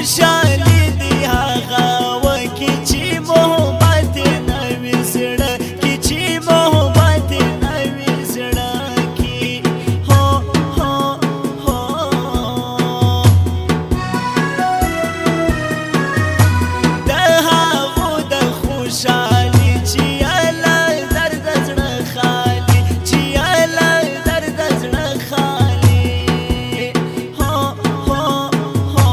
خوشالي دي هغه وکي چې محبت نوي زړه کې چې محبت نوي زړه کې هو هو هو د هغو د خوشالي چې الله درد زړه خالي چې الله درد زړه خالي هو هو هو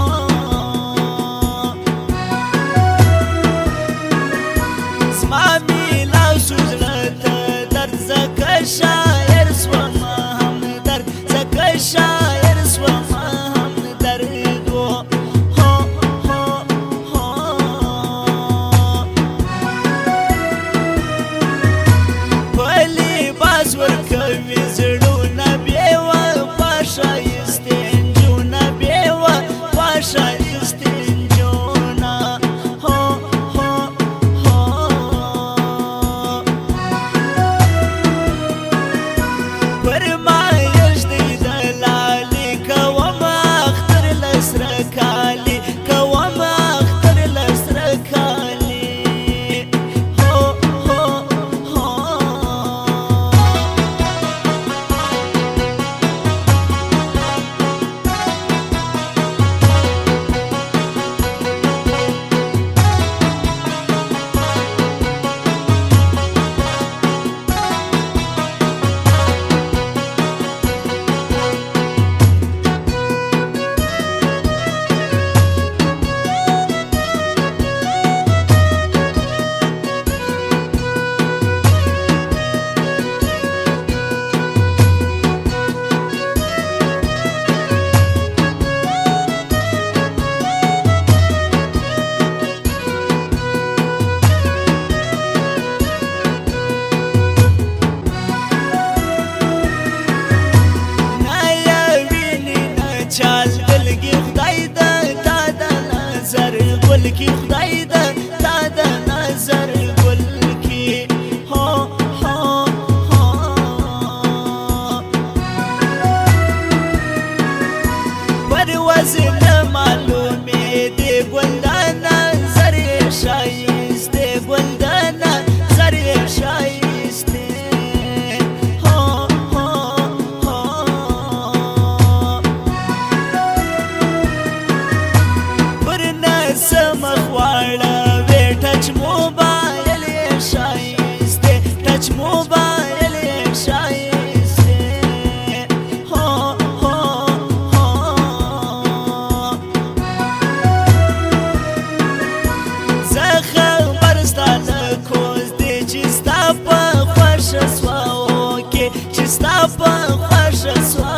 زما میلاسو زړه ته درد ځکه شاعر سومه هم درد ځکه شاعر سومه هم درد و هو هو هو په لباس ورکوي زړونه بې وفا ښایستې نجونه بې وفا ښایستې نجونه هو هو هو پر ما یژدې د لالې کوم اختر له سره کالي کوم اختر له سره کالي هو هو هو چال ګلګي خدای د تا د نظر ګل کی خدای د تا د نظر ګل کی هو هو هو پرواز نه معلومې دی ګل د نظر شایسته ګل د نظر شایسته هو هو هو سمخ واړه وې ټچ موبایل یې شایسته ټچ موبایل یې شایسته هو هو هو زه خبر ستا له کوز دی چې ستا په خوښه سوه اوکې چې ستا په خوښه سوه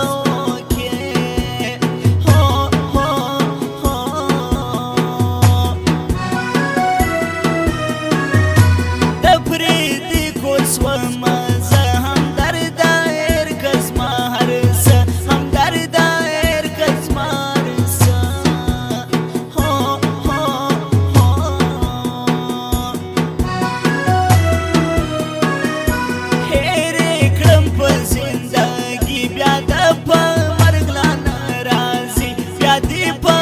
بیا د په مرګ لا ناراضي بیا دې په